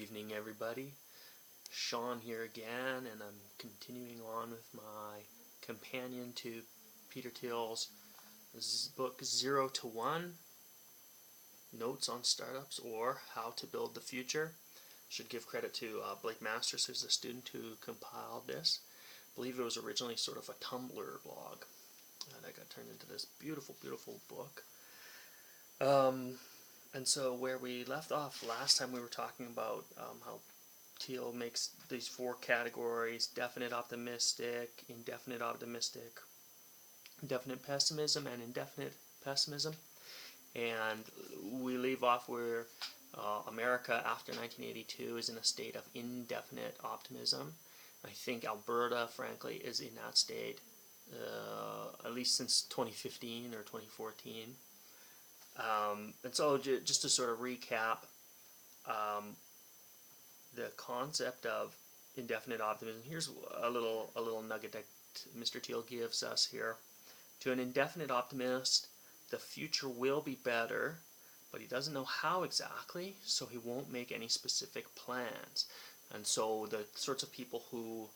evening, everybody. Sean here again, and I'm continuing on with my companion to Peter Thiel's book 0 to 1, Notes on Startups or How to Build the Future. Should give credit to Blake Masters, who's the student who compiled this. I believe it was originally sort of a Tumblr blog, and it got turned into this beautiful, beautiful book. And so where we left off last time, we were talking about how Thiel makes these four categories: definite optimistic, indefinite optimistic, definite pessimism, and indefinite pessimism. And we leave off where America after 1982 is in a state of indefinite optimism. I think Alberta, frankly, is in that state at least since 2015 or 2014. And so just to sort of recap, the concept of indefinite optimism, here's a little nugget that Mr. Thiel gives us here. To an indefinite optimist, the future will be better, but he doesn't know how exactly, so he won't make any specific plans. And so the sorts of people who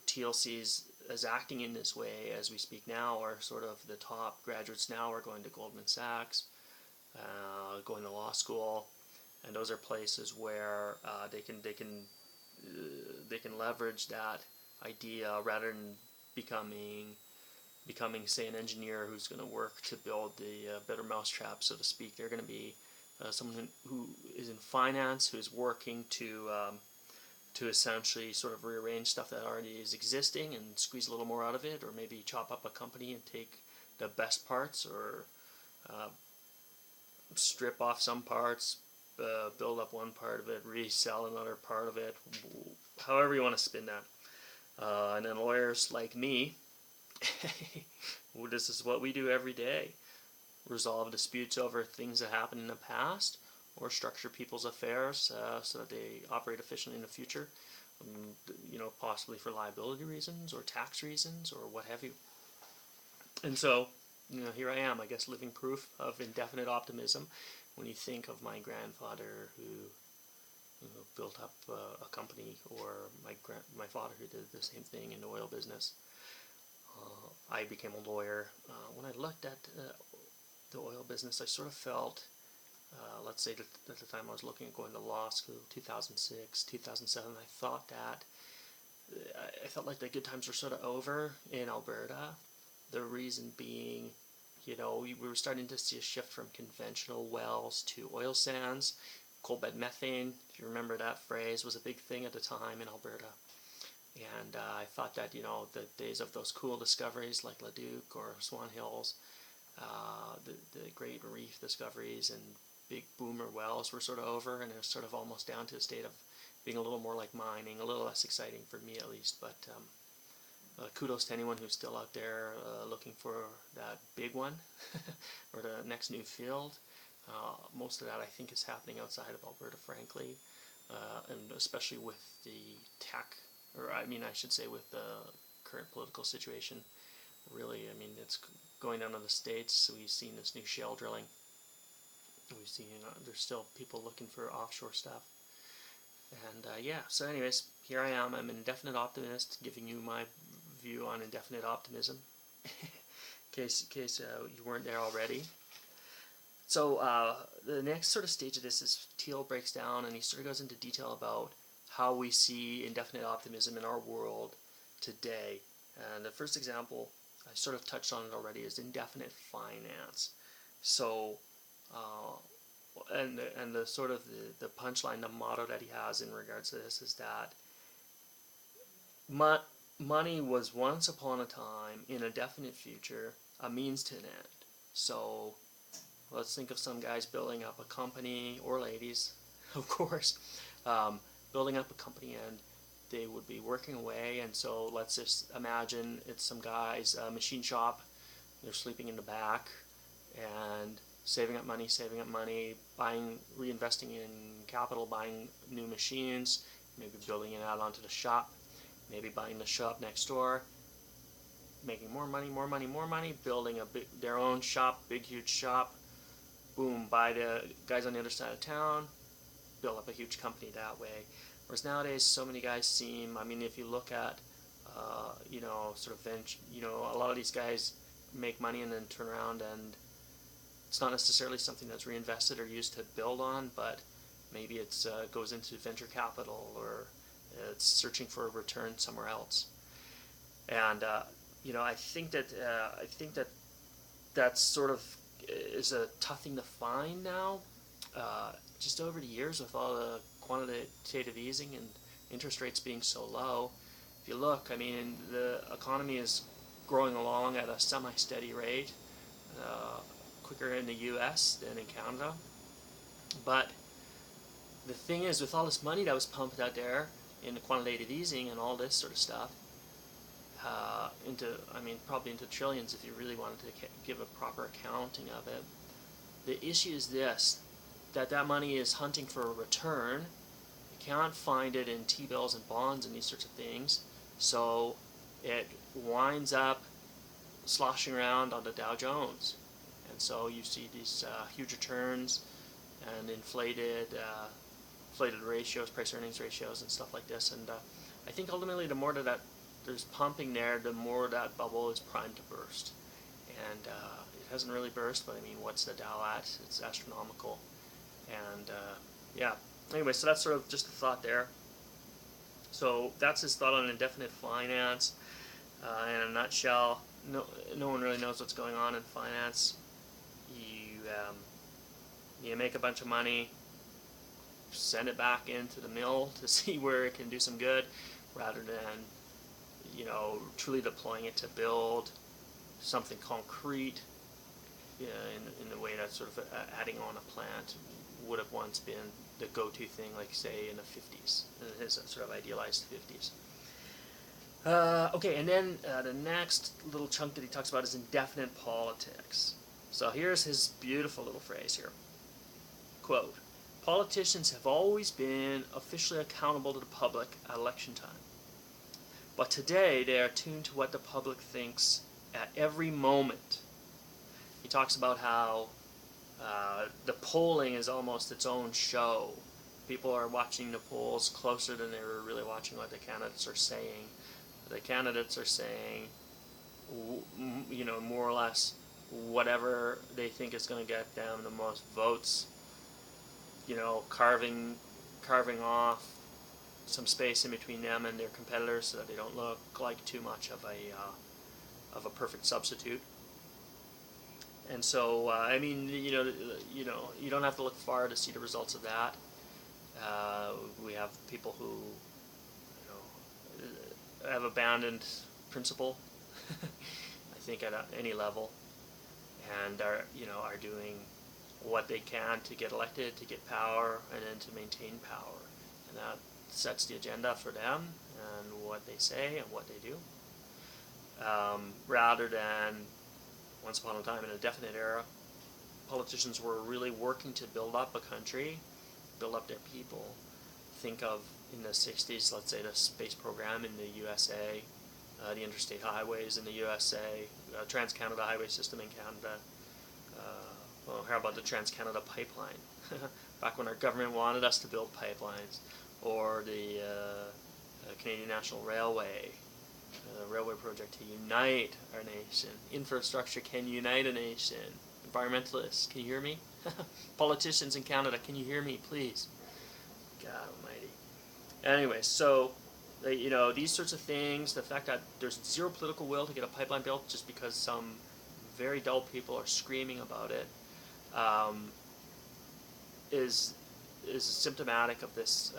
Thiel sees as acting in this way as we speak now are sort of the top graduates now are going to Goldman Sachs, going to law school, and those are places where they can leverage that idea rather than becoming, say, an engineer who's going to work to build the better mousetrap, so to speak. They're going to be someone who is in finance, who is working to essentially sort of rearrange stuff that already is existing and squeeze a little more out of it, or maybe chop up a company and take the best parts, or strip off some parts, build up one part of it, resell another part of it, however you want to spin that. And then lawyers like me, this is what we do every day: resolve disputes over things that happened in the past, or structure people's affairs so that they operate efficiently in the future, possibly for liability reasons or tax reasons or what have you. And so, here I am, I guess, living proof of indefinite optimism when you think of my grandfather who built up a company, or my father who did the same thing in the oil business. I became a lawyer. When I looked at the oil business, I sort of felt, let's say at the time I was looking at going to law school, 2006, 2007, I felt like the good times were sort of over in Alberta. The reason being, we were starting to see a shift from conventional wells to oil sands. Coal bed methane, if you remember that phrase, was a big thing at the time in Alberta. And I thought that, the days of those cool discoveries like Leduc or Swan Hills, the great reef discoveries and big boomer wells were sort of over, and it was sort of almost down to a state of being a little more like mining, a little less exciting for me at least. But kudos to anyone who's still out there looking for that big one or the next new field. Most of that, I think, is happening outside of Alberta, frankly, and especially with the tech, I should say with the current political situation. Really, it's going down to the States. We've seen this new shale drilling. We've seen there's still people looking for offshore stuff. And so anyways, here I am. I'm an indefinite optimist, giving you my view on indefinite optimism, in case you weren't there already. So the next sort of stage of this is Thiel breaks down, and he sort of goes into detail about how we see indefinite optimism in our world today. And the first example, I sort of touched on it already, is indefinite finance. So and the sort of the punchline, the motto that he has in regards to this is that money was once upon a time, in a definite future, a means to an end. So let's think of some guys building up a company, or ladies, of course, building up a company, and they would be working away. And so let's just imagine it's some guy's machine shop. They're sleeping in the back and saving up money, reinvesting in capital, buying new machines, maybe building it out onto the shop, maybe buying the shop next door, making more money, building their own shop, big huge shop. Boom, buy the guys on the other side of town, build up a huge company that way. Whereas nowadays, so many guys seem, I mean, if you look at, sort of venture, a lot of these guys make money and then turn around, and it's not necessarily something that's reinvested or used to build on, but maybe it goes into venture capital, or it's searching for a return somewhere else. And I think that that sort of is a tough thing to find now. Just over the years, with all the quantitative easing and interest rates being so low, if you look, I mean, the economy is growing along at a semi-steady rate, quicker in the U.S. than in Canada. But the thing is, with all this money that was pumped out there in the quantitative easing and all this sort of stuff, probably into trillions if you really wanted to give a proper accounting of it. The issue is this, that money is hunting for a return. You can't find it in T-bills and bonds and these sorts of things, so it winds up sloshing around on the Dow Jones. And so you see these huge returns and inflated ratios, price-earnings ratios and stuff like this. And I think ultimately the more that there's pumping there, the more that bubble is primed to burst. And it hasn't really burst, but I mean, what's the Dow at? It's astronomical. And anyway, so that's sort of just a thought there. So that's his thought on indefinite finance. In a nutshell, no one really knows what's going on in finance. You make a bunch of money, send it back into the mill to see where it can do some good, rather than truly deploying it to build something concrete in the way that sort of adding on a plant would have once been the go-to thing, like say in the 50s, his sort of idealized 50s. Okay, and then the next little chunk that he talks about is indefinite politics. So here's his beautiful little phrase here. Quote, "Politicians have always been officially accountable to the public at election time. But today they are tuned to what the public thinks at every moment." He talks about how the polling is almost its own show. People are watching the polls closer than they were really watching what the candidates are saying. The candidates are saying, more or less whatever they think is going to get them the most votes, carving off some space in between them and their competitors so that they don't look like too much of a perfect substitute. And so, you don't have to look far to see the results of that. We have people who, have abandoned principle, I think at any level, and are doing what they can to get elected, to get power, and then to maintain power. And that sets the agenda for them and what they say and what they do, rather than once upon a time in a definite era, politicians were really working to build up a country, build up their people. Think of in the 60s, let's say the space program in the USA, the interstate highways in the USA, Trans-Canada highway system in Canada. How about the Trans-Canada pipeline? Back when our government wanted us to build pipelines, or the Canadian National Railway, railway project to unite our nation. Infrastructure can unite a nation. Environmentalists, can you hear me? Politicians in Canada, can you hear me, please? God almighty. Anyway, so, these sorts of things, the fact that there's zero political will to get a pipeline built just because some very dull people are screaming about it, is symptomatic of this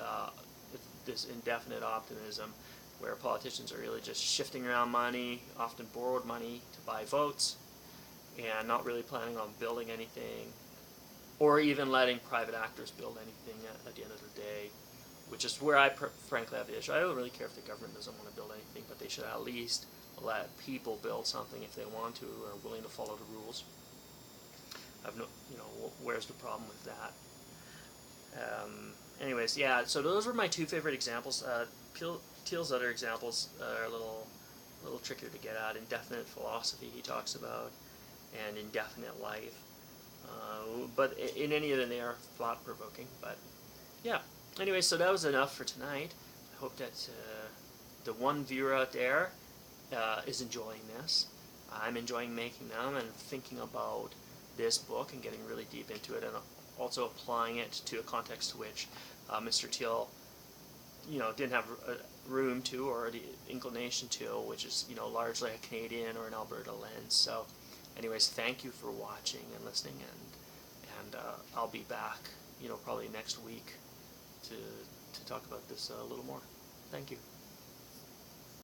indefinite optimism, where politicians are really just shifting around money, often borrowed money, to buy votes, and not really planning on building anything, or even letting private actors build anything at the end of the day, which is where I frankly have the issue. I don't really care if the government doesn't want to build anything, but they should at least let people build something if they want to, or are willing to follow the rules. I've no, where's the problem with that? Anyways, yeah, so those were my two favorite examples. Thiel's other examples are a little trickier to get at. Indefinite philosophy he talks about, and indefinite life. But in any of them, they are thought-provoking. But yeah. Anyway, so that was enough for tonight. I hope that the one viewer out there is enjoying this. I'm enjoying making them and thinking about this book and getting really deep into it, and also applying it to a context to which Mr. Thiel, didn't have room to, or the inclination to, which is, largely a Canadian or an Alberta lens. So, anyways, thank you for watching and listening, and I'll be back, probably next week to talk about this a little more. Thank you.